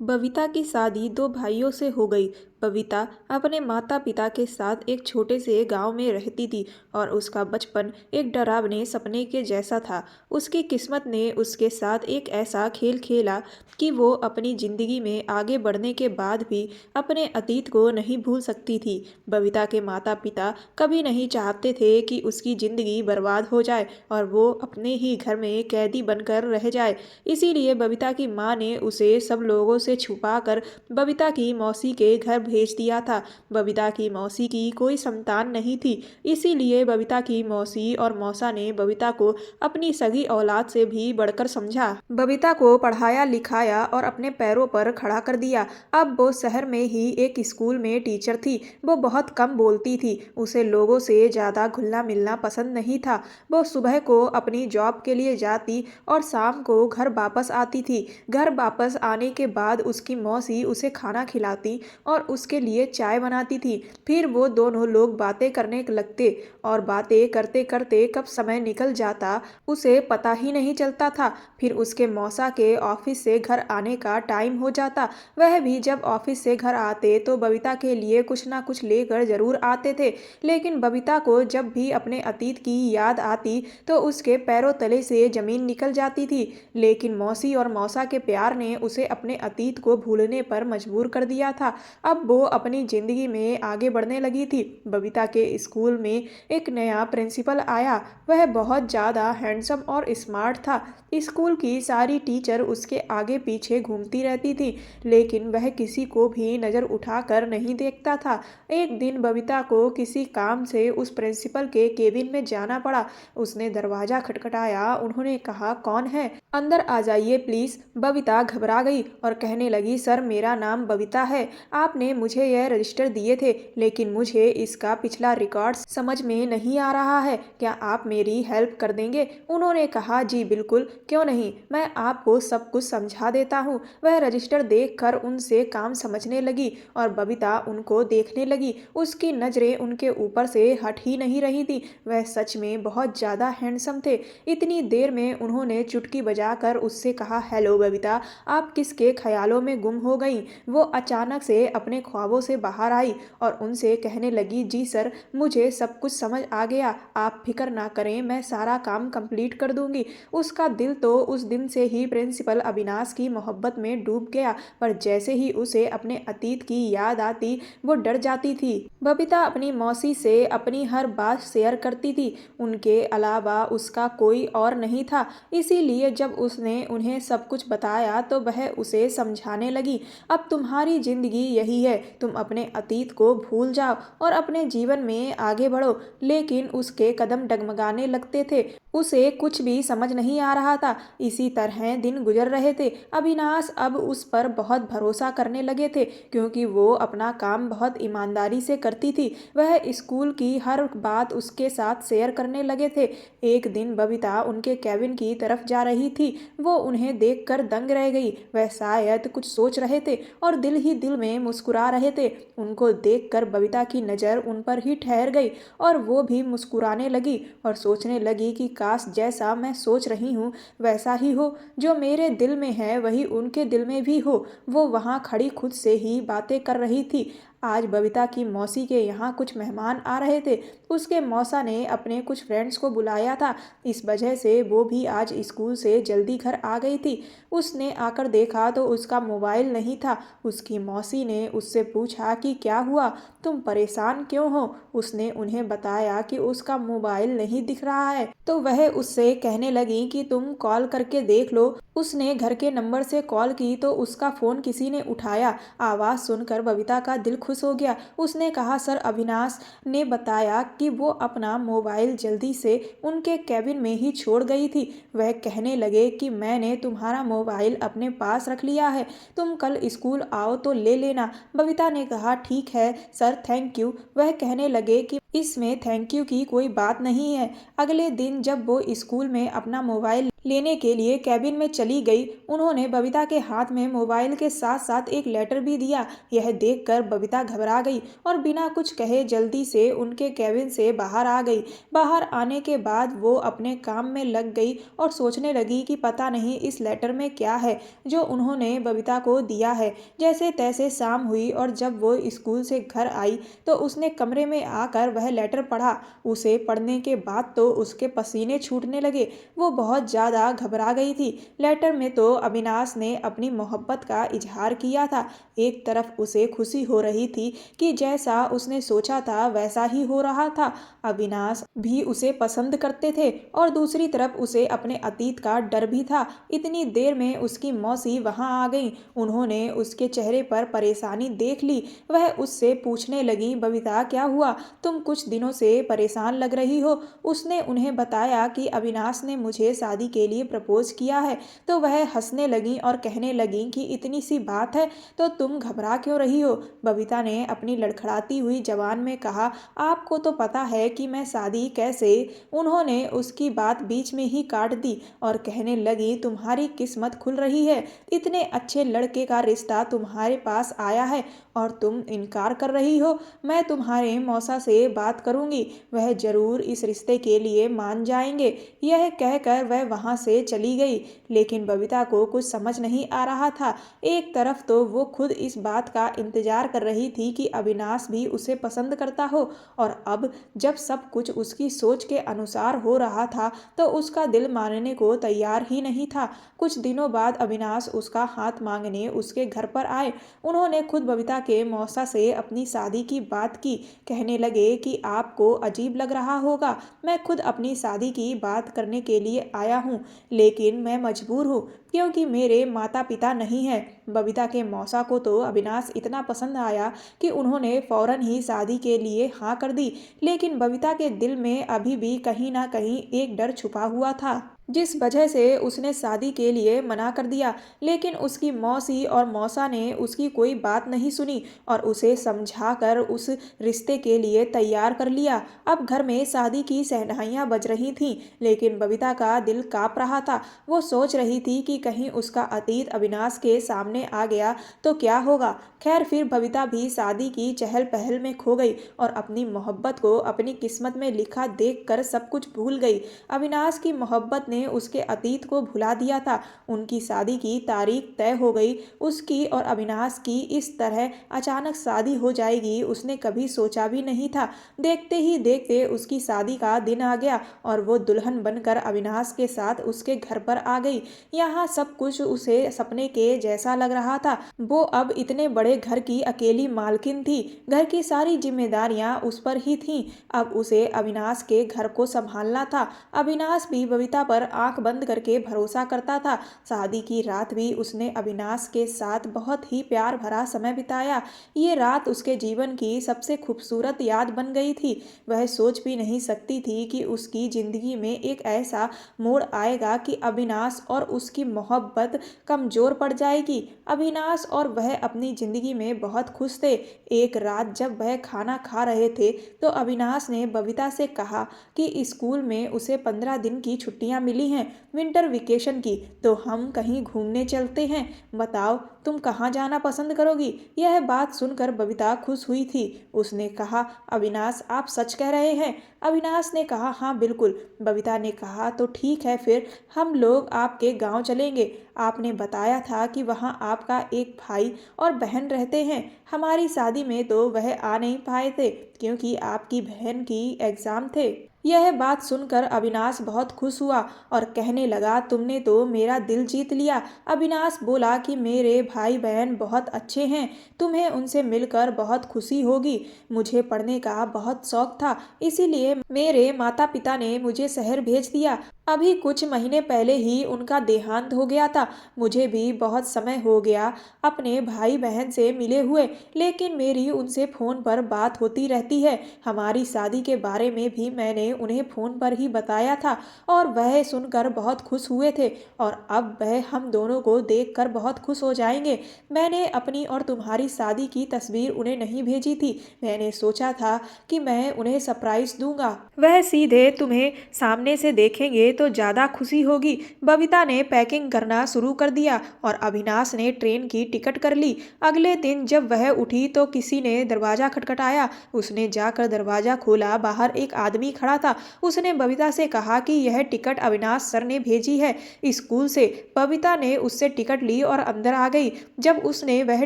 बबीता की शादी दो भाइयों से हो गई। बबीता अपने माता पिता के साथ एक छोटे से गांव में रहती थी और उसका बचपन एक डरावने सपने के जैसा था। उसकी किस्मत ने उसके साथ एक ऐसा खेल खेला कि वो अपनी जिंदगी में आगे बढ़ने के बाद भी अपने अतीत को नहीं भूल सकती थी। बबीता के माता पिता कभी नहीं चाहते थे कि उसकी जिंदगी बर्बाद हो जाए और वो अपने ही घर में कैदी बनकर रह जाए। इसीलिए बबीता की माँ ने उसे सब लोगों से छुपाकर बबीता की मौसी के घर भेज दिया था। बबीता की मौसी की कोई संतान नहीं थी, इसीलिए बबीता की मौसी और मौसा ने बबीता को अपनी सगी औलाद से भी बढ़कर समझा। बबीता को पढ़ाया लिखाया और अपने पैरों पर खड़ा कर दिया। अब वो शहर में ही एक स्कूल में टीचर थी। वो बहुत कम बोलती थी, उसे लोगों से ज़्यादा घुलना मिलना पसंद नहीं था। वो सुबह को अपनी जॉब के लिए जाती और शाम को घर वापस आती थी। घर वापस आने के बाद उसकी मौसी उसे खाना खिलाती और उसके लिए चाय बनाती थी। फिर वो दोनों लोग बातें करने लगते और बातें करते करते कब समय निकल जाता उसे पता ही नहीं चलता था। फिर उसके मौसा के ऑफिस से घर आने का टाइम हो जाता। वह भी जब ऑफिस से घर आते तो बबीता के लिए कुछ ना कुछ लेकर जरूर आते थे। लेकिन बबीता को जब भी अपने अतीत की याद आती तो उसके पैरों तले से जमीन निकल जाती थी। लेकिन मौसी और मौसा के प्यार ने उसे अपने अतीत को भूलने पर मजबूर कर दिया था। अब वो अपनी जिंदगी में आगे बढ़ने लगी थी। बबीता के स्कूल में एक नया प्रिंसिपल आया। वह बहुत ज़्यादा हैंडसम और स्मार्ट था। स्कूल की सारी टीचर उसके आगे पीछे घूमती रहती थी, लेकिन वह किसी को भी नज़र उठाकर नहीं देखता था। एक दिन बबीता को किसी काम से उस प्रिंसिपल के केबिन में जाना पड़ा। उसने दरवाज़ा खटखटाया। उन्होंने कहा, कौन है? अंदर आ जाइए प्लीज़। बबीता घबरा गई और कहने लगी, सर मेरा नाम बबीता है। आपने मुझे यह रजिस्टर दिए थे, लेकिन मुझे इसका पिछला रिकॉर्ड समझ में नहीं आ रहा है। क्या आप मेरी हेल्प कर देंगे? उन्होंने कहा, जी बिल्कुल, क्यों नहीं, मैं आपको सब कुछ समझा देता हूँ। वह रजिस्टर देखकर उनसे काम समझने लगी और बबीता उनको देखने लगी। उसकी नज़रें उनके ऊपर से हट ही नहीं रही थी। वह सच में बहुत ज़्यादा हैंडसम थे। इतनी देर में उन्होंने चुटकी बजाकर उससे कहा, हेलो बबीता, आप किसके ख्यालों में गुम हो गई? वो अचानक से अपने ख्वाबों से बाहर आई और उनसे कहने लगी, जी सर, मुझे सब कुछ समझ आ गया। आप फिक्र ना करें, मैं सारा काम कंप्लीट कर दूंगी। उसका दिल तो उस दिन से ही प्रिंसिपल अविनाश की मोहब्बत में डूब गया, पर जैसे ही उसे अपने अतीत की याद आती वो डर जाती थी। बबीता अपनी मौसी से अपनी हर बात शेयर करती थी। उनके अलावा उसका कोई और नहीं था। इसीलिए जब उसने उन्हें सब कुछ बताया तो वह उसे समझाने लगी, अब तुम्हारी जिंदगी यही है, तुम अपने अतीत को भूल जाओ और अपने जीवन में आगे बढ़ो। लेकिन उसके कदम डगमगाने लगते थे। उसे कुछ भी समझ नहीं आ रहा था। इसी तरह दिन गुजर रहे थे। अविनाश अब उस पर बहुत भरोसा करने लगे थे, क्योंकि वो अपना काम बहुत ईमानदारी से करती थी। वह स्कूल की हर बात उसके साथ शेयर करने लगे थे। एक दिन बबीता उनके कैबिन की तरफ जा रही थी। वो उन्हें देखकर दंग रह गई। वह शायद कुछ सोच रहे थे और दिल ही दिल में मुस्कुरा रहे थे। उनको देखकर बबीता की नज़र उन पर ही ठहर गई और वो भी मुस्कुराने लगी और सोचने लगी कि काश जैसा मैं सोच रही हूँ वैसा ही हो। जो मेरे दिल में है वही उनके दिल में भी हो। वो वहाँ खड़ी खुद से ही बातें कर रही थी। आज बबीता की मौसी के यहाँ कुछ मेहमान आ रहे थे। उसके मौसा ने अपने कुछ फ्रेंड्स को बुलाया था। इस वजह से वो भी आज स्कूल से जल्दी घर आ गई थी। उसने आकर देखा तो उसका मोबाइल नहीं था। उसकी मौसी ने उससे पूछा कि क्या हुआ, तुम परेशान क्यों हो? उसने उन्हें बताया कि उसका मोबाइल नहीं दिख रहा है। तो वह उससे कहने लगी कि तुम कॉल करके देख लो। उसने घर के नंबर से कॉल की तो उसका फ़ोन किसी ने उठाया। आवाज़ सुनकर बबीता का दिल खुश हो गया। उसने कहा, सर अविनाश ने बताया कि वो अपना मोबाइल जल्दी से उनके कैबिन में ही छोड़ गई थी। वह कहने लगे कि मैंने तुम्हारा मोबाइल अपने पास रख लिया है, तुम कल स्कूल आओ तो ले लेना। बबीता ने कहा, ठीक है सर, थैंक यू। वह कहने लगे कि इसमें थैंक यू की कोई बात नहीं है। अगले दिन जब वो स्कूल में अपना मोबाइल लेने के लिए कैबिन में चली गई, उन्होंने बबीता के हाथ में मोबाइल के साथ साथ एक लेटर भी दिया। यह देखकर बबीता घबरा गई और बिना कुछ कहे जल्दी से उनके कैबिन से बाहर आ गई। बाहर आने के बाद वो अपने काम में लग गई और सोचने लगी कि पता नहीं इस लेटर में क्या है जो उन्होंने बबीता को दिया है। जैसे तैसे शाम हुई और जब वो स्कूल से घर आई तो उसने कमरे में आकर वह लेटर पढ़ा। उसे पढ़ने के बाद तो उसके पसीने छूटने लगे। वो बहुत ज़्यादा घबरा गई थी। लेटर में तो अविनाश ने अपनी मोहब्बत का इजहार किया था। एक तरफ उसे खुशी हो रही थी कि जैसा उसने सोचा था वैसा ही हो रहा था, अविनाश भी उसे पसंद करते थे, और दूसरी तरफ उसे अपने अतीत का डर भी था। इतनी देर में उसकी मौसी वहां आ गई। उन्होंने उसके चेहरे पर परेशानी देख ली। वह उससे पूछने लगी, बबीता क्या हुआ, तुम कुछ दिनों से परेशान लग रही हो। उसने उन्हें बताया कि अविनाश ने मुझे शादी के लिए प्रपोज किया है। तो वह हंसने लगी और कहने लगी कि इतनी सी बात है तो तुम घबरा क्यों रही हो। बबीता ने अपनी लड़खड़ाती हुई जबान में कहा, आपको तो पता है कि मैं शादी कैसे। उन्होंने उसकी बात बीच में ही काट दी और कहने लगी, तुम्हारी किस्मत खुल रही है। इतने अच्छे लड़के का रिश्ता तुम्हारे पास आया है और तुम इनकार कर रही हो। मैं तुम्हारे मौसा से बात करूंगी, वह जरूर इस रिश्ते के लिए मान जाएंगे। यह कहकर वह वहां से चली गई। लेकिन बबीता को कुछ समझ नहीं आ रहा था। एक तरफ तो वो खुद इस बात का इंतजार कर रही थी कि अविनाश भी उसे पसंद करता हो, और अब जब सब कुछ उसकी सोच के अनुसार हो रहा था तो उसका दिल मानने को तैयार ही नहीं था। कुछ दिनों बाद अविनाश उसका हाथ मांगने उसके घर पर आए। उन्होंने खुद बबीता के मौसा से अपनी शादी की बात की। कहने लगे कि आपको अजीब लग रहा होगा, मैं खुद अपनी शादी की बात करने के लिए आया हूँ, लेकिन मैं मजबूर हूँ क्योंकि मेरे माता पिता नहीं हैं। बबीता के मौसा को तो अविनाश इतना पसंद आया कि उन्होंने फौरन ही शादी के लिए हाँ कर दी। लेकिन बबीता के दिल में अभी भी कहीं ना कहीं एक डर छुपा हुआ था, जिस वजह से उसने शादी के लिए मना कर दिया। लेकिन उसकी मौसी और मौसा ने उसकी कोई बात नहीं सुनी और उसे समझाकर उस रिश्ते के लिए तैयार कर लिया। अब घर में शादी की शहनाइयाँ बज रही थीं, लेकिन बबीता का दिल काँप रहा था। वो सोच रही थी कि कहीं उसका अतीत अविनाश के सामने आ गया तो क्या होगा। खैर, फिर बबीता भी शादी की चहल पहल में खो गई और अपनी मोहब्बत को अपनी किस्मत में लिखा देखकर सब कुछ भूल गई। अविनाश की मोहब्बत ने उसके अतीत को भुला दिया था। उनकी शादी की तारीख तय हो गई। उसकी और अविनाश की इस तरह अचानक शादी हो जाएगी उसने कभी सोचा भी नहीं था। देखते ही देखते उसकी शादी का दिन आ गया और वो दुल्हन बनकर अविनाश के साथ उसके घर पर आ गई। यहाँ सब कुछ उसे सपने के जैसा लग रहा था। वो अब इतने बड़े घर की अकेली मालकिन थी। घर की सारी जिम्मेदारियां उस पर ही थीं। अब उसे अविनाश के घर को संभालना था। अविनाश भी बबीता पर आंख बंद करके भरोसा करता था। शादी की रात भी उसने अविनाश के साथ बहुत ही प्यार भरा समय बिताया। ये रात उसके जीवन की सबसे खूबसूरत याद बन गई थी। वह सोच भी नहीं सकती थी कि उसकी जिंदगी में एक ऐसा मोड़ आएगा कि अविनाश और उसकी मोहब्बत कमजोर पड़ जाएगी। अविनाश और वह अपनी जिंदगी में बहुत खुश थे। एक रात जब वह खाना खा रहे थे तो अविनाश ने बबीता से कहा कि स्कूल में उसे 15 दिन की छुट्टियां मिली हैं, विंटर वेकेशन की, तो हम कहीं घूमने चलते हैं। बताओ तुम कहाँ जाना पसंद करोगी। यह बात सुनकर बबीता खुश हुई थी। उसने कहा, अविनाश आप सच कह रहे हैं। अविनाश ने कहा, हाँ बिल्कुल। बबीता ने कहा, तो ठीक है, फिर हम लोग आपके गांव चलेंगे। आपने बताया था कि वहाँ आपका एक भाई और बहन रहते हैं। हमारी शादी में तो वह आ नहीं पाए थे क्योंकि आपकी बहन की एग्जाम थे। यह बात सुनकर अविनाश बहुत खुश हुआ और कहने लगा, तुमने तो मेरा दिल जीत लिया। अविनाश बोला कि मेरे भाई बहन बहुत अच्छे हैं, तुम्हें उनसे मिलकर बहुत खुशी होगी। मुझे पढ़ने का बहुत शौक था, इसीलिए मेरे माता पिता ने मुझे शहर भेज दिया। अभी कुछ महीने पहले ही उनका देहांत हो गया था। मुझे भी बहुत समय हो गया अपने भाई बहन से मिले हुए, लेकिन मेरी उनसे फ़ोन पर बात होती रहती है। हमारी शादी के बारे में भी मैंने उन्हें फ़ोन पर ही बताया था और वह सुनकर बहुत खुश हुए थे और अब वह हम दोनों को देखकर बहुत खुश हो जाएंगे। मैंने अपनी और तुम्हारी शादी की तस्वीर उन्हें नहीं भेजी थी। मैंने सोचा था कि मैं उन्हें सरप्राइज़ दूंगा। वह सीधे तुम्हें सामने से देखेंगे तो ज़्यादा खुशी होगी। बबीता ने पैकिंग करना शुरू कर दिया और अविनाश ने ट्रेन की टिकट कर ली। अगले दिन जब वह उठी तो किसी ने दरवाज़ा खटखटाया। उसने जाकर दरवाज़ा खोला। बाहर एक आदमी खड़ा था। उसने बबीता से कहा कि यह टिकट अविनाश सर ने भेजी है स्कूल से। बबीता ने उससे टिकट ली और अंदर आ गई। जब उसने वह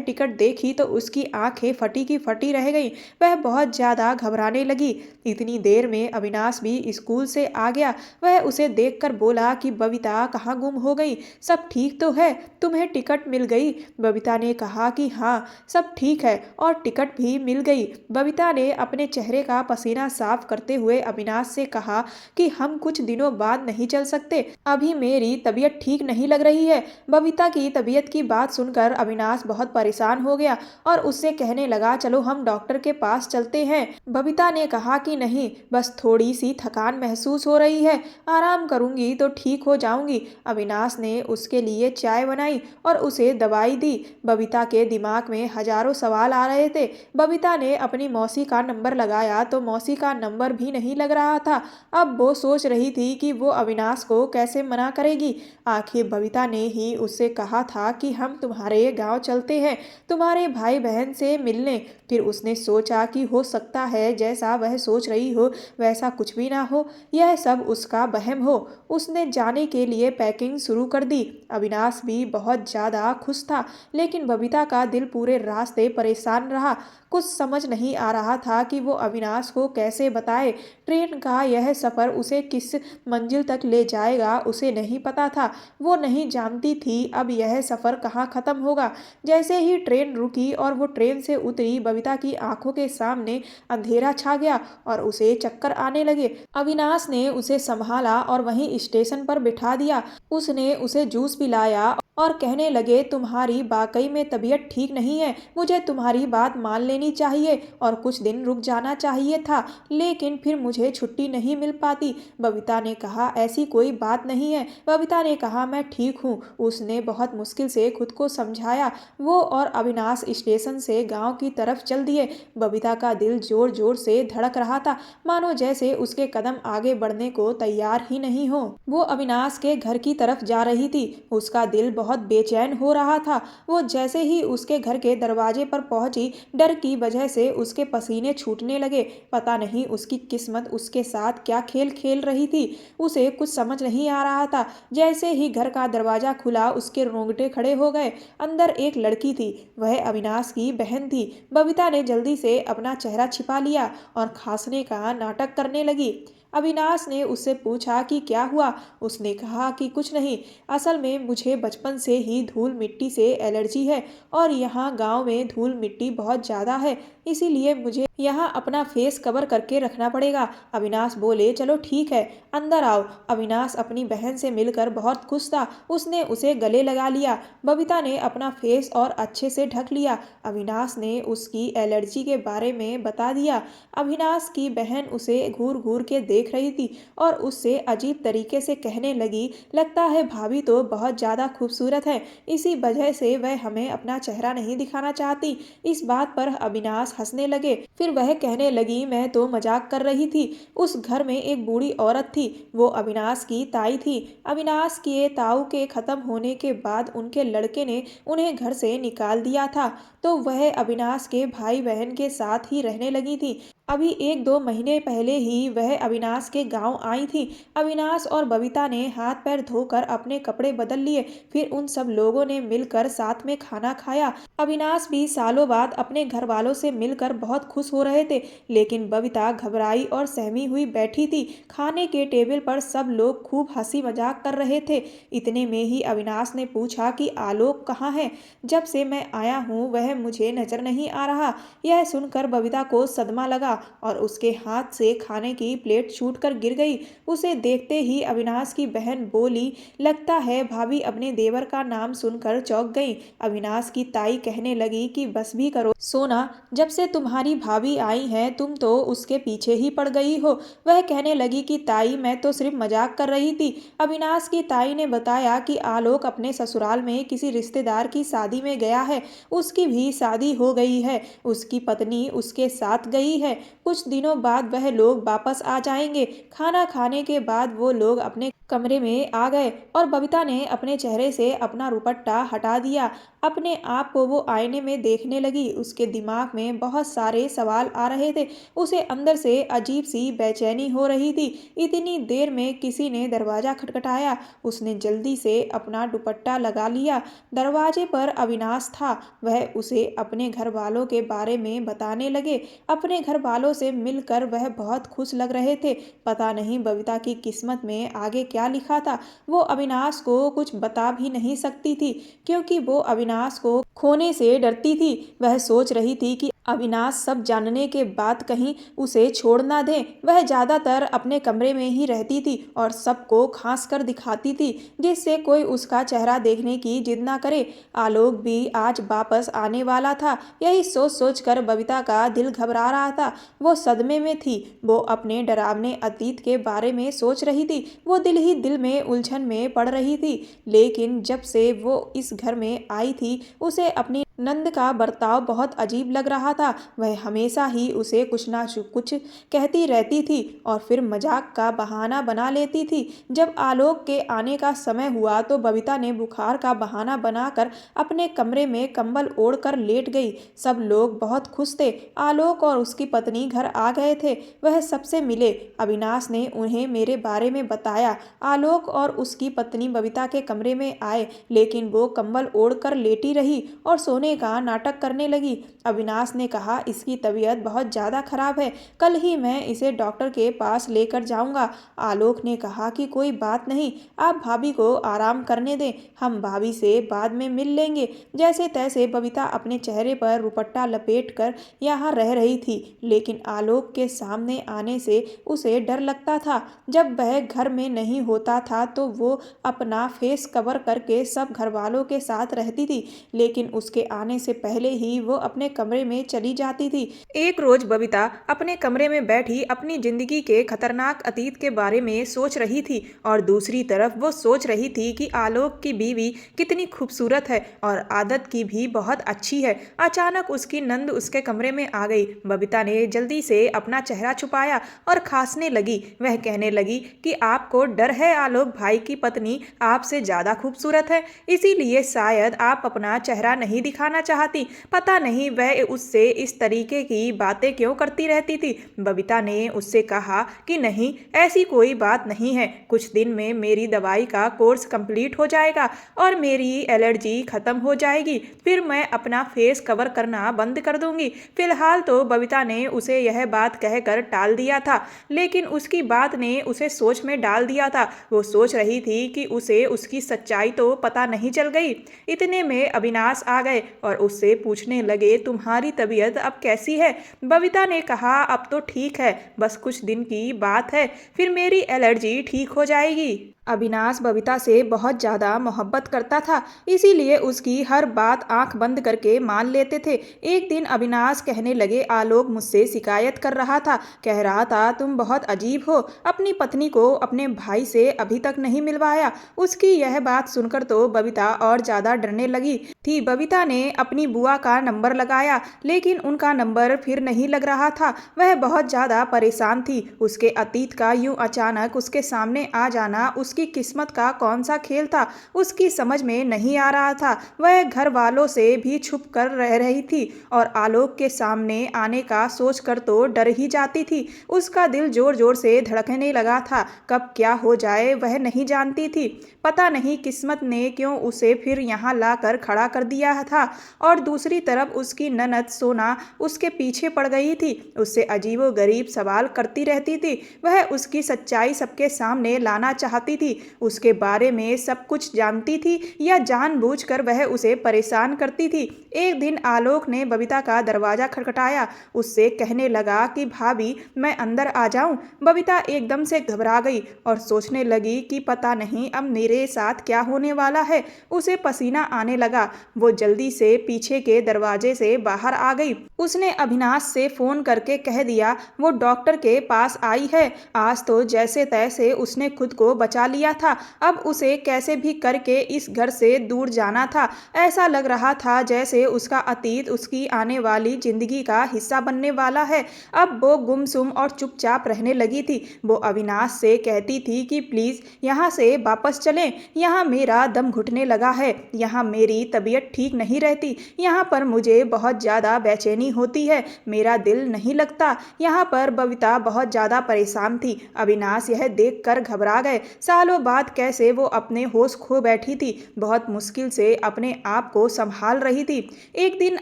टिकट देखी तो उसकी आंखें फटी की फटी रह गईं। वह बहुत ज़्यादा घबराने लगी। इतनी देर में अविनाश भी स्कूल से आ गया। वह उसे देखकर बोला कि बबीता कहाँ गुम हो गई? सब ठीक तो है? तुम्हें टिकट मिल गई? बबीता ने कहा कि हाँ, सब ठीक है और टिकट भी मिल गई। बबीता ने अपने चेहरे का पसीना साफ करते हुए अविनाश से कहा कि हम कुछ दिनों बाद नहीं चल सकते। अभी मेरी तबीयत ठीक नहीं लग रही है। बबीता की तबीयत की बात सुनकर अविनाश बहुत परेशान हो गया और उससे कहने लगा, चलो हम डॉक्टर के पास चलते हैं। बबीता ने कहा कि नहीं, बस थोड़ी सी थकान महसूस हो रही है, आराम करूंगी तो ठीक हो जाऊंगी। अविनाश ने उसके लिए चाय बनाई और उसे दवाई दी। बबीता के दिमाग में हजारों सवाल आ रहे थे। बबीता ने अपनी मौसी का नंबर लगाया तो मौसी का नंबर भी नहीं लग रहा था। अब वो सोच रही थी कि वो अविनाश को कैसे मना करेगी। आखिर बबीता ने ही उससे कहा था कि हम तुम्हारे गांव चलते हैं तुम्हारे भाई बहन से मिलने। फिर उसने सोचा कि हो सकता है जैसा वह सोच रही हो वैसा कुछ भी ना हो, यह सब उसका वहम हो। उसने जाने के लिए पैकिंग शुरू कर दी। अविनाश भी बहुत ज़्यादा खुश था, लेकिन बबीता का दिल पूरे रास्ते परेशान रहा। कुछ समझ नहीं आ रहा था कि वो अविनाश को कैसे बताए। ट्रेन का यह सफ़र उसे किस मंजिल तक ले जाएगा उसे नहीं पता था। वो नहीं जानती थी अब यह सफ़र कहाँ ख़त्म होगा। जैसे ही ट्रेन रुकी और वो ट्रेन से उतरी, बबीता की आंखों के सामने अंधेरा छा गया और उसे चक्कर आने लगे। अविनाश ने उसे संभाला और वहीं स्टेशन पर बिठा दिया। उसने उसे जूस पिलाया और कहने लगे, तुम्हारी वाकई में तबीयत ठीक नहीं है, मुझे तुम्हारी बात मान लेनी चाहिए और कुछ दिन रुक जाना चाहिए था, लेकिन फिर मुझे छुट्टी नहीं मिल पाती। बबीता ने कहा, ऐसी कोई बात नहीं है। बबीता ने कहा, मैं ठीक हूँ। उसने बहुत मुश्किल से खुद को समझाया। वो और अविनाश स्टेशन से गांव की तरफ चल दिए। बबीता का दिल जोर जोर से धड़क रहा था, मानो जैसे उसके कदम आगे बढ़ने को तैयार ही नहीं हो। वो अविनाश के घर की तरफ जा रही थी। उसका दिल बहुत बेचैन हो रहा था। वो जैसे ही उसके घर के दरवाजे पर पहुंची, डर की वजह से उसके पसीने छूटने लगे। पता नहीं उसकी किस्मत उसके साथ क्या खेल खेल रही थी। उसे कुछ समझ नहीं आ रहा था। जैसे ही घर का दरवाजा खुला, उसके रोंगटे खड़े हो गए। अंदर एक लड़की थी। वह अविनाश की बहन थी। बबीता ने जल्दी से अपना चेहरा छिपा लिया और खांसने का नाटक करने लगी। अविनाश ने उससे पूछा कि क्या हुआ। उसने कहा कि कुछ नहीं, असल में मुझे बचपन से ही धूल मिट्टी से एलर्जी है और यहाँ गांव में धूल मिट्टी बहुत ज़्यादा है, इसीलिए मुझे यहाँ अपना फेस कवर करके रखना पड़ेगा। अविनाश बोले, चलो ठीक है, अंदर आओ। अविनाश अपनी बहन से मिलकर बहुत खुश था। उसने उसे गले लगा लिया। बबीता ने अपना फेस और अच्छे से ढक लिया। अविनाश ने उसकी एलर्जी के बारे में बता दिया। अविनाश की बहन उसे घूर घूर के देख रही थी और उससे अजीब तरीके से कहने लगी, लगता है भाभी तो बहुत ज़्यादा खूबसूरत है, इसी वजह से वह हमें अपना चेहरा नहीं दिखाना चाहती। इस बात पर अविनाश हंसने लगे। फिर वह कहने लगी, मैं तो मजाक कर रही थी। उस घर में एक बूढ़ी औरत थी, वो अविनाश की ताई थी। अविनाश के ताऊ के खत्म होने के बाद उनके लड़के ने उन्हें घर से निकाल दिया था, तो वह अविनाश के भाई बहन के साथ ही रहने लगी थी। अभी 1-2 महीने पहले ही वह अविनाश के गांव आई थी। अविनाश और बबीता ने हाथ पैर धोकर अपने कपड़े बदल लिए। फिर उन सब लोगों ने मिलकर साथ में खाना खाया। अविनाश भी सालों बाद अपने घर वालों से मिलकर बहुत खुश हो रहे थे, लेकिन बबीता घबराई और सहमी हुई बैठी थी। खाने के टेबल पर सब लोग खूब हंसी मजाक कर रहे थे। इतने में ही अविनाश ने पूछा कि आलोक कहाँ है? जब से मैं आया हूँ वह मुझे नजर नहीं आ रहा। यह सुनकर बबीता को सदमा लगा। था और उसके हाथ से खाने की प्लेट छूटकर गिर गई। उसे देखते ही अविनाश की बहन बोली, लगता है भाभी अपने देवर का नाम सुनकर चौंक गई। अविनाश की ताई कहने लगी कि बस भी करो सोना, जब से तुम्हारी भाभी आई है तुम तो उसके पीछे ही पड़ गई हो। वह कहने लगी कि ताई मैं तो सिर्फ मजाक कर रही थी। अविनाश की ताई ने बताया कि आलोक अपने ससुराल में किसी रिश्तेदार की शादी में गया है। उसकी भी शादी हो गई है, उसकी पत्नी उसके साथ गई है। कुछ दिनों बाद वह लोग वापस आ जाएंगे। खाना खाने के बाद वो लोग अपने कमरे में आ गए और बबीता ने अपने चेहरे से अपना दुपट्टा हटा दिया। अपने आप को वो आईने में देखने लगी। उसके दिमाग में बहुत सारे सवाल आ रहे थे। उसे अंदर से अजीब सी बेचैनी हो रही थी। इतनी देर में किसी ने दरवाजा खटखटाया। उसने जल्दी से अपना दुपट्टा लगा लिया। दरवाजे पर अविनाश था। वह उसे अपने घर वालों के बारे में बताने लगे। अपने घर वालों से मिलकर वह बहुत खुश लग रहे थे। पता नहीं बबीता की किस्मत में आगे क्या लिखा था। वो अविनाश को कुछ बता भी नहीं सकती थी क्योंकि वो अविनाश को खोने से डरती थी। वह सोच रही थी कि अविनाश सब जानने के बाद कहीं उसे छोड़ ना दे। वह ज़्यादातर अपने कमरे में ही रहती थी और सबको खांस कर दिखाती थी जिससे कोई उसका चेहरा देखने की जिद ना करे। आलोक भी आज वापस आने वाला था। यही सोच सोच कर बबीता का दिल घबरा रहा था। वो सदमे में थी। वो अपने डरावने अतीत के बारे में सोच रही थी। वो दिल ही दिल में उलझन में पड़ रही थी। लेकिन जब से वो इस घर में आई थी उसे अपनी नंद का बर्ताव बहुत अजीब लग रहा था। वह हमेशा ही उसे कुछ ना कुछ कहती रहती थी और फिर मजाक का बहाना बना लेती थी। जब आलोक के आने का समय हुआ तो बबीता ने बुखार का बहाना बनाकर अपने कमरे में कंबल ओढ़कर लेट गई। सब लोग बहुत खुश थे। आलोक और उसकी पत्नी घर आ गए थे। वह सबसे मिले। अविनाश ने उन्हें मेरे बारे में बताया। आलोक और उसकी पत्नी बबीता के कमरे में आए लेकिन वो कंबल ओढ़कर लेटी रही और सोने का नाटक करने लगी। अविनाश ने कहा, इसकी तबीयत बहुत ज़्यादा खराब है, कल ही मैं इसे डॉक्टर के पास लेकर जाऊंगा। आलोक ने कहा कि कोई बात नहीं, आप भाभी को आराम करने दें, हम भाभी से बाद में मिल लेंगे। जैसे तैसे बबीता अपने चेहरे पर दुपट्टा लपेटकर यहाँ रह रही थी लेकिन आलोक के सामने आने से उसे डर लगता था। जब वह घर में नहीं होता था तो वो अपना फेस कवर करके सब घर वालों के साथ रहती थी लेकिन उसके आने से पहले ही वो अपने कमरे में चली जाती थी। एक रोज बबीता अपने कमरे में बैठी अपनी जिंदगी के खतरनाक अतीत के बारे में सोच रही थी और दूसरी तरफ वो सोच रही थी कि आलोक की बीवी कितनी खूबसूरत है और आदत की भी बहुत अच्छी है। अचानक उसकी नंद उसके कमरे में आ गई। बबीता ने जल्दी से अपना चेहरा छुपाया और खांसने लगी। वह कहने लगी कि आपको डर है, आलोक भाई की पत्नी आपसे ज्यादा खूबसूरत है, इसीलिए शायद आप अपना चेहरा नहीं दिखाना चाहती। पता नहीं वह उससे इस तरीके की बातें क्यों करती रहती थी। बबीता ने उससे कहा कि नहीं, ऐसी कोई बात नहीं है, कुछ दिन में मेरी दवाई का कोर्स कंप्लीट हो जाएगा और मेरी एलर्जी खत्म हो जाएगी, फिर मैं अपना फेस कवर करना बंद कर दूंगी। फिलहाल तो बबीता ने उसे यह बात कहकर टाल दिया था लेकिन उसकी बात ने उसे सोच में डाल दिया था। वो सोच रही थी कि उसे उसकी सच्चाई तो पता नहीं चल गई। इतने में अविनाश आ गए और उससे पूछने लगे, तुम्हारी तबीयत अब कैसी है? बबीता ने कहा, अब तो ठीक है, बस कुछ दिन की बात है, फिर मेरी एलर्जी ठीक हो जाएगी। अविनाश बबीता से बहुत ज़्यादा मोहब्बत करता था इसीलिए उसकी हर बात आंख बंद करके मान लेते थे। एक दिन अविनाश कहने लगे, आलोक मुझसे शिकायत कर रहा था, कह रहा था तुम बहुत अजीब हो, अपनी पत्नी को अपने भाई से अभी तक नहीं मिलवाया। उसकी यह बात सुनकर तो बबीता और ज़्यादा डरने लगी थी। बबीता ने अपनी बुआ का नंबर लगाया लेकिन उनका नंबर फिर नहीं लग रहा था। वह बहुत ज़्यादा परेशान थी। उसके अतीत का यूं अचानक उसके सामने आ जाना उसकी किस्मत का कौन सा खेल था, उसकी समझ में नहीं आ रहा था। वह घर वालों से भी छुप कर रह रही थी और आलोक के सामने आने का सोचकर तो डर ही जाती थी। उसका दिल जोर जोर से धड़कने लगा था। कब क्या हो जाए वह नहीं जानती थी। पता नहीं किस्मत ने क्यों उसे फिर यहाँ लाकर खड़ा कर दिया था। और दूसरी तरफ उसकी ननद सोना उसके पीछे पड़ गई थी। उससे अजीबोगरीब सवाल करती रहती थी। वह उसकी सच्चाई सबके सामने लाना चाहती थी थी, उसके बारे में सब कुछ जानती थी या जानबूझकर वह उसे परेशान करती थी। एक दिन आलोक ने बबीता का दरवाजा खटखटाया, उससे कहने लगा कि भाभी मैं अंदर आ जाऊं। बबीता एकदम से घबरा गई और सोचने लगी कि पता नहीं अब मेरे साथ क्या होने वाला है। उसे पसीना आने लगा। वो जल्दी से पीछे के दरवाजे से बाहर आ गई। उसने अविनाश से फोन करके कह दिया वो डॉक्टर के पास आई है। आज तो जैसे तैसे उसने खुद को बचा लिया था, अब उसे कैसे भी करके इस घर से दूर जाना था। ऐसा लग रहा था जैसे उसका अतीत उसकी आने वाली जिंदगी का हिस्सा बनने वाला है। अब वो गुमसुम और चुपचाप रहने लगी थी। वो अविनाश से कहती थी कि प्लीज यहाँ से वापस चलें, यहाँ मेरा दम घुटने लगा है, यहाँ मेरी तबीयत ठीक नहीं रहती, यहाँ पर मुझे बहुत ज़्यादा बेचैनी होती है, मेरा दिल नहीं लगता। यहाँ पर बबीता बहुत ज़्यादा परेशान थी। अविनाश यह देखकर घबरा गए। सालों बाद कैसे वो अपने होश खो बैठी थी, बहुत मुश्किल से अपने आप को संभाल रही थी। एक दिन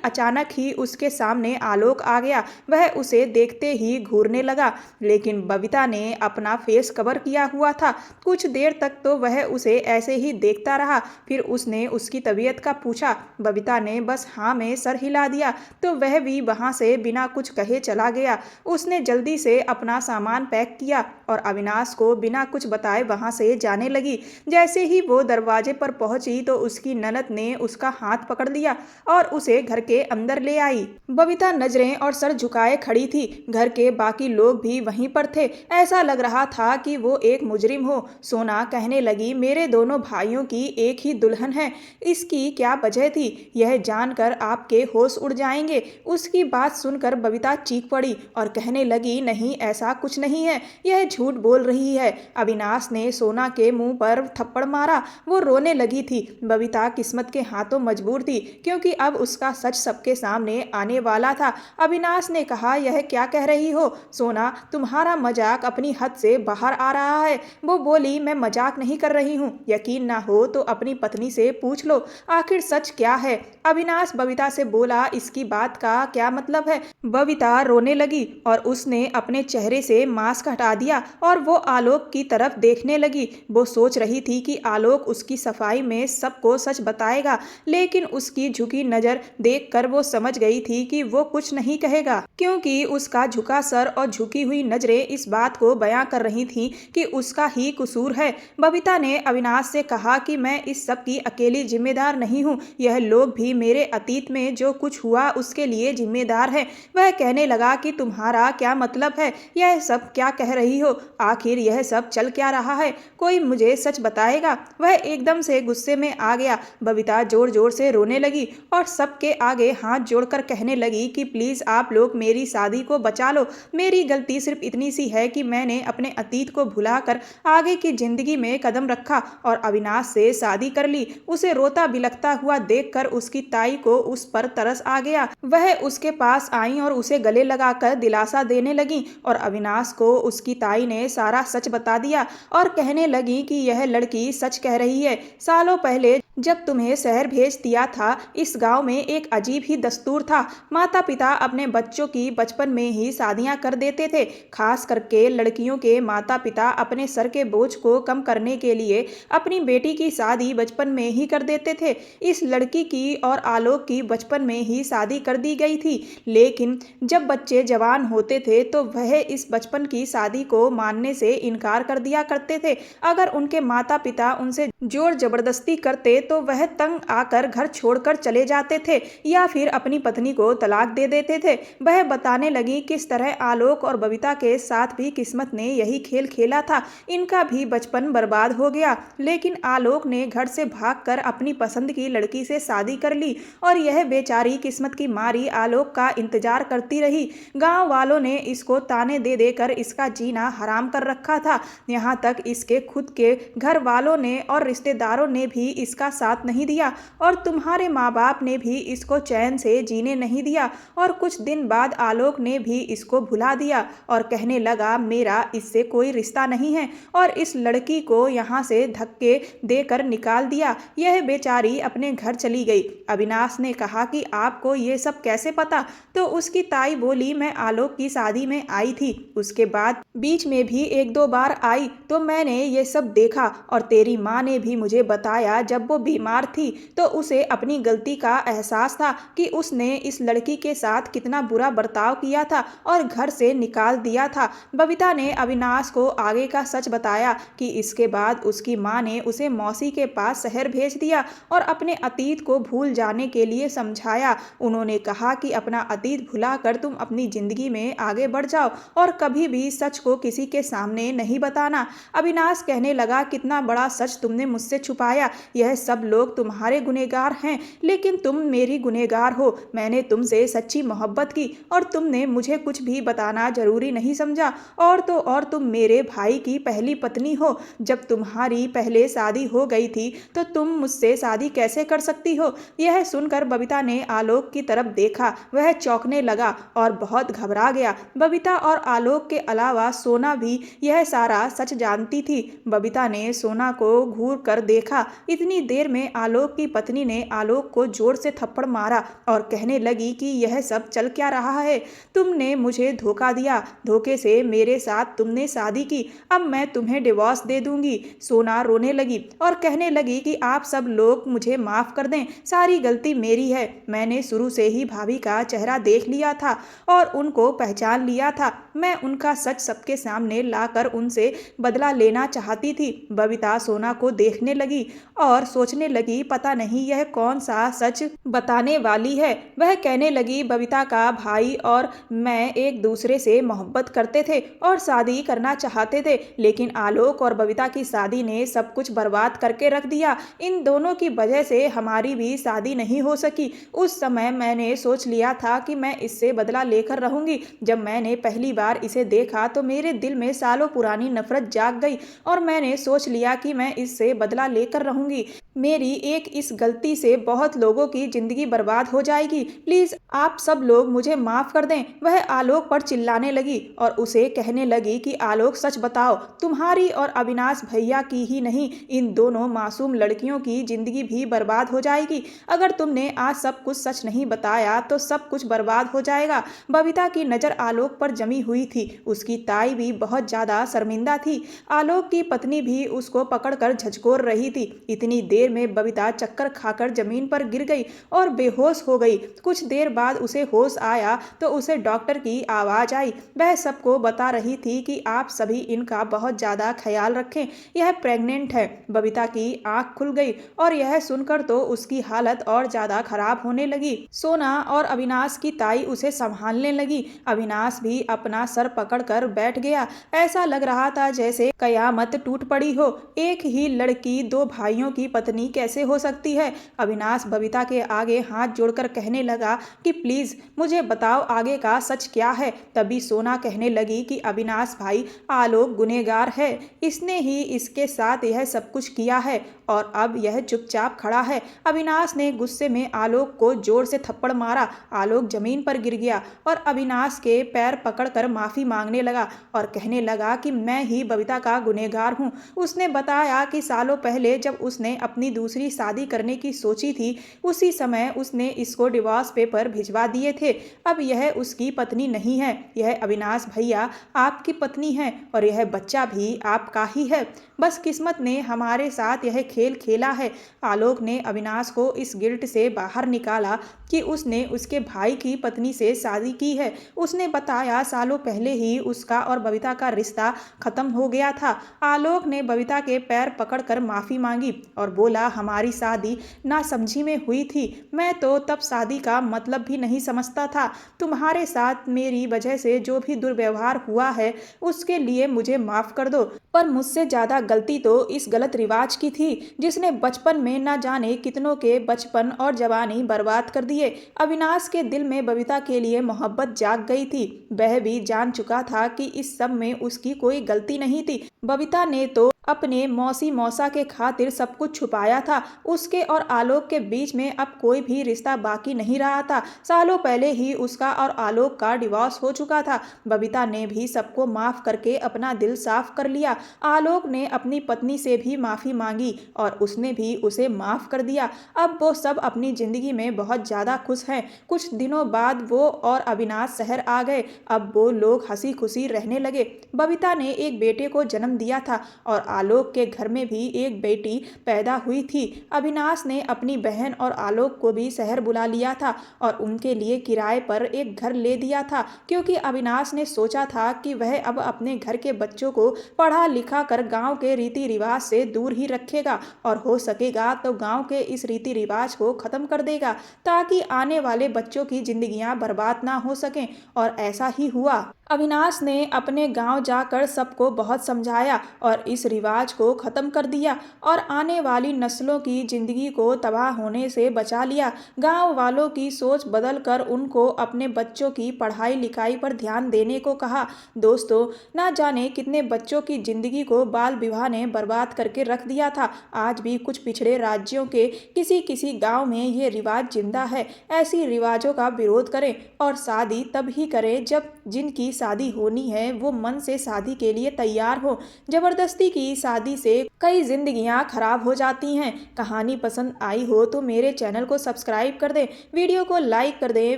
अचानक ही उसके सामने आलोक आ गया। वह उसे देखते ही घूरने लगा, लेकिन बबीता ने अपना फेस कवर किया हुआ था। कुछ देर तक तो वह उसे ऐसे ही देखता रहा, फिर उसने उसकी तबीयत का पूछा। बबीता ने बस हाँ में सर हिला दिया, तो वह भी वहां से बिना कुछ कहे चला गया। उसने जल्दी से अपना सामान पैक किया और अविनाश को बिना कुछ बताए वहां से जाने लगी। जैसे ही वो दरवाजे पर पहुंची तो उसकी ननद ने उसका हाथ पकड़ लिया और उसे घर के अंदर ले आई। बबीता नजरें और सर झुकाए खड़ी थी। घर के बाकी लोग भी वहीं पर थे। ऐसा लग रहा था कि वो एक मुजरिम हो। सोना कहने लगी मेरे दोनों भाइयों की एक ही दुल्हन है, इसकी क्या वजह थी, यह जानकर आपके होश उड़ जाएंगे। उसकी बात सुनकर बबीता चीख पड़ी और कहने लगी नहीं ऐसा कुछ नहीं है, यह झूठ बोल रही है। अविनाश ने सोना के मुंह पर थप्पड़ मारा। वो रोने लगी थी। बबीता किस्मत के हाथों मजबूर थी, क्योंकि अब उसका सच सबके सामने आने वाला था। अविनाश ने कहा यह क्या कह रही हो सोना, तुम्हारा मजाक अपनी हद से बाहर आ रहा है। वो बोली मैं मजाक नहीं कर रही हूँ, यकीन ना हो तो अपनी पत्नी से पूछ लो आखिर सच क्या है। अविनाश बबीता से बोला इसकी बात का क्या मतलब है। बबीता रोने लगी और उसने अपने चेहरे से मास्क हटा दिया और वो आलोक की तरफ देखने लगी। वो सोच रही थी कि आलोक उसकी सफाई में सबको सच बताएगा, लेकिन उसकी झुकी नजर देखकर वो समझ गई थी कि वो कुछ नहीं कहेगा, क्योंकि उसका झुका सर और झुकी हुई नजरें इस बात को बयां कर रही थीं कि उसका ही कसूर है। बबीता ने अविनाश से कहा कि मैं इस सब की अकेली जिम्मेदार नहीं हूँ, यह लोग भी मेरे अतीत में जो कुछ हुआ उसके लिए जिम्मेदार है। वह कहने लगा कि तुम्हारा क्या मतलब है, यह सब क्या कह रही हो, आखिर यह सब चल क्या रहा है, कोई मुझे सच बताएगा। वह एकदम से गुस्से में आ गया। बबीता जोर जोर से रोने लगी और सबके आगे हाथ जोड़कर कहने लगी कि प्लीज आप लोग मेरी शादी को बचा लो। मेरी गलती सिर्फ इतनी सी है कि मैंने अपने अतीत को भुलाकर आगे की जिंदगी में कदम रखा और अविनाश से शादी कर ली। उसे रोता बिलखता हुआ देखकर उसकी ताई को उस पर तरस आ गया। वह उसके पास आई और उसे गले लगाकर दिलासा देने लगी और अविनाश को उसकी ताई ने सारा सच बता दिया और कहने लगी कि यह लड़की सच कह रही है। सालों पहले जब तुम्हें शहर भेज दिया था, इस गांव में एक अजीब ही दस्तूर था। माता पिता अपने बच्चों की बचपन में ही शादियां कर देते थे। खास करके लड़कियों के माता पिता अपने सर के बोझ को कम करने के लिए अपनी बेटी की शादी बचपन में ही कर देते थे। इस लड़की की और आलोक की बचपन में ही शादी कर दी गई थी, लेकिन जब बच्चे जवान होते थे तो वह इस बचपन की शादी को मानने से इनकार कर दिया करते थे। अगर उनके माता पिता उनसे जोर जबरदस्ती करते तो वह तंग आकर घर छोड़कर चले जाते थे या फिर अपनी पत्नी को तलाक दे देते थे। वह बताने लगी किस तरह आलोक और बबीता के साथ भी किस्मत ने यही खेल खेला था। इनका भी बचपन बर्बाद हो गया, लेकिन आलोक ने घर से भागकर अपनी पसंद की लड़की से शादी कर ली और यह बेचारी किस्मत की मारी आलोक का इंतजार करती रही। गांव वालों ने इसको ताने दे देकर इसका जीना हराम कर रखा था। यहाँ तक इसके खुद के घर वालों ने और रिश्तेदारों ने भी इसका साथ नहीं दिया और तुम्हारे माँ बाप ने भी इसको चैन से जीने नहीं दिया। और कुछ दिन बाद आलोक ने भी इसको भुला दिया और कहने लगा मेरा इससे कोई रिश्ता नहीं है और इस लड़की को यहाँ से धक्के देकर निकाल दिया। यह बेचारी अपने घर चली गई। अविनाश ने कहा कि आपको ये सब कैसे पता? तो उसकी ताई बोली मैं आलोक की शादी में आई थी, उसके बाद बीच में भी एक दो बार आई तो मैंने ये सब देखा और तेरी माँ ने भी मुझे बताया जब वो बीमार थी तो उसे अपनी गलती का एहसास था कि उसने इस लड़की के साथ कितना बुरा बर्ताव किया था और घर से निकाल दिया था। बबीता ने अविनाश को आगे का सच बताया कि इसके बाद उसकी माँ ने उसे मौसी के पास शहर भेज दिया और अपने अतीत को भूल जाने के लिए समझाया। उन्होंने कहा कि अपना अतीत भुलाकर तुम अपनी जिंदगी में आगे बढ़ जाओ और कभी भी सच को किसी के सामने नहीं बताना। अविनाश कहने लगा कितना बड़ा सच तुमने मुझसे छुपाया। यह सब लोग तुम्हारे गुनहगार हैं लेकिन तुम मेरी गुनहगार हो। मैंने तुमसे सच्ची मोहब्बत की और तुमने मुझे कुछ भी बताना जरूरी नहीं समझा। और तो और तुम मेरे भाई की पहली पत्नी हो। जब तुम्हारी पहले शादी हो गई थी तो तुम मुझसे शादी कैसे कर सकती हो? यह सुनकर बबीता ने आलोक की तरफ देखा। वह चौंकने लगा और बहुत घबरा गया। बबीता और आलोक के अलावा सोना भी यह सारा सच जानती थी। बबीता ने सोना को घूर कर देखा। इतनी देर में आलोक की पत्नी ने आलोक को जोर से थप्पड़ मारा और कहने लगी कि यह सब चल क्या रहा है? तुमने मुझे धोखा दिया, धोखे से मेरे साथ तुमने शादी की, अब मैं तुम्हें डिवोर्स दे दूंगी। सोना रोने लगी और कहने लगी कि आप सब लोग मुझे माफ कर दें, सारी गलती मेरी है। मैंने शुरू से ही भाभी का चेहरा देख लिया था और उनको पहचान लिया था। मैं उनका सच सबके सामने लाकर उनसे बदला लेना चाहती थी। बबीता सोना को देखने लगी और सोचने लगी पता नहीं यह कौन सा सच बताने वाली है। वह कहने लगी बबीता का भाई और मैं एक दूसरे से मोहब्बत करते थे और शादी करना चाहते थे, लेकिन आलोक और बबीता की शादी ने सब कुछ बर्बाद करके रख दिया। इन दोनों की वजह से हमारी भी शादी नहीं हो सकी। उस समय मैंने सोच लिया था कि मैं इससे बदला लेकर रहूंगी। जब मैंने पहली बार इसे देखा तो मेरे दिल में सालों पुरानी नफरत जाग गई और मैंने सोच लिया कि मैं इससे बदला लेकर रहूंगी। मेरी एक इस गलती से बहुत लोगों की जिंदगी बर्बाद हो जाएगी। प्लीज आप सब लोग मुझे माफ कर दें। वह आलोक पर चिल्लाने लगी और उसे कहने लगी कि आलोक सच बताओ, तुम्हारी और अविनाश भैया की ही नहीं, इन दोनों मासूम लड़कियों की जिंदगी भी बर्बाद हो जाएगी। अगर तुमने आज सब कुछ सच नहीं बताया तो सब कुछ बर्बाद हो जाएगा। बबीता की नजर आलोक पर जमी हुई थी। उसकी ताई भी बहुत ज्यादा शर्मिंदा थी। आलोक की पत्नी भी उसको पकड़कर झकझोर रही थी। इतनी देर में बबीता चक्कर खाकर जमीन पर गिर गई और बेहोश हो गई। कुछ देर बाद उसे होश आया तो उसे डॉक्टर की आवाज आई। वह सबको बता रही थी कि आप सभी इनका बहुत ज्यादा ख्याल रखें, यह प्रेग्नेंट है। बबीता की आंख खुल गई और यह सुनकर तो उसकी हालत और ज्यादा खराब होने लगी। सोना और अविनाश की ताई उसे संभालने लगी। अविनाश भी अपना सर पकड़कर बैठ गया। ऐसा लग रहा था जैसे कयामत टूट पड़ी हो। एक ही लड़की दो भाइयों की पत्नी कैसे हो सकती है? अविनाश बबीता के आगे हाथ जोड़कर कहने लगा कि प्लीज मुझे बताओ आगे का सच क्या है। तभी सोना कहने लगी कि अविनाश भाई आलोक गुनहगार है, इसने ही इसके साथ यह सब कुछ किया है और अब यह चुपचाप खड़ा है। अविनाश ने गुस्से में आलोक को जोर से थप्पड़ मारा। आलोक जमीन पर गिर गया और अविनाश के पैर पकड़कर माफी मांगने लगा और कहने लगा कि मैं ही बबीता का गुनहगार हूँ। उसने बताया कि सालों पहले जब उसने अपनी दूसरी शादी करने की सोची थी उसी समय उसने इसको डिवोर्स पेपर भिजवा दिए थे। अब यह उसकी पत्नी नहीं है, यह अविनाश भैया आपकी पत्नी है और यह बच्चा भी आपका ही है। बस किस्मत ने हमारे साथ यह खेल खेला है। आलोक ने अविनाश को इस गिल्ट से बाहर निकाला कि उसने उसके भाई की पत्नी से शादी की है। उसने बताया सालों पहले ही उसका और बबीता का रिश्ता खत्म हो गया था। आलोक ने बबीता के पैर पकड़कर माफी मांगी और बोला हमारी शादी नासमझी में हुई थी। मैं तो तब शादी का मतलब भी नहीं समझता था। तुम्हारे साथ मेरी वजह से जो भी दुर्व्यवहार हुआ है उसके लिए मुझे माफ कर दो, पर मुझसे ज्यादा गलती तो इस गलत रिवाज की थी जिसने बचपन में न जाने कितनों के बचपन और जवानी बर्बाद कर दिए। अविनाश के दिल में बबीता के लिए मोहब्बत जाग गई थी। वह भी जान चुका था कि इस सब में उसकी कोई गलती नहीं थी। बबीता ने तो अपने मौसी मौसा के खातिर सब कुछ छुपाया था। उसके और आलोक के बीच में अब कोई भी रिश्ता बाकी नहीं रहा था। सालों पहले ही उसका और आलोक का डिवोर्स हो चुका था। बबीता ने भी सबको माफ करके अपना दिल साफ कर लिया। आलोक ने अपनी पत्नी से भी माफी मांगी और उसने भी उसे माफ कर दिया। अब वो सब अपनी जिंदगी में बहुत ज्यादा खुश हैं। कुछ दिनों बाद वो और अविनाश शहर आ गए। अब वो लोग हंसी खुशी रहने लगे। बबीता ने एक बेटे को जन्म दिया था और आलोक के घर में भी एक बेटी पैदा हुई थी। अविनाश ने अपनी बहन और आलोक को भी शहर बुला लिया था और उनके लिए किराए पर एक घर ले दिया था, क्योंकि अविनाश ने सोचा था कि वह अब अपने घर के बच्चों को पढ़ा लिखा कर गांव के रीति रिवाज से दूर ही रखेगा और हो सकेगा तो गांव के इस रीति रिवाज को खत्म कर देगा, ताकि आने वाले बच्चों की जिंदगियां बर्बाद ना हो सकें। और ऐसा ही हुआ। अविनाश ने अपने गांव जाकर सबको बहुत समझाया और इस रिवाज को खत्म कर दिया और आने वाली नस्लों की जिंदगी को तबाह होने से बचा लिया। गांव वालों की सोच बदलकर उनको अपने बच्चों की पढ़ाई लिखाई पर ध्यान देने को कहा। दोस्तों, ना जाने कितने बच्चों की जिंदगी को बाल विवाह ने बर्बाद करके रख दिया था। आज भी कुछ पिछड़े राज्यों के किसी किसी गांव में ये रिवाज जिंदा है। ऐसी रिवाजों का विरोध करें और शादी तब ही करें जब जिनकी शादी होनी है वो मन से शादी के लिए तैयार हो। जबरदस्ती की शादी से कई जिंदगियां खराब हो जाती हैं। कहानी पसंद आई हो तो मेरे चैनल को सब्सक्राइब कर दें, वीडियो को लाइक कर दें,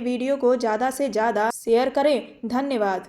वीडियो को ज़्यादा से ज़्यादा शेयर करें। धन्यवाद।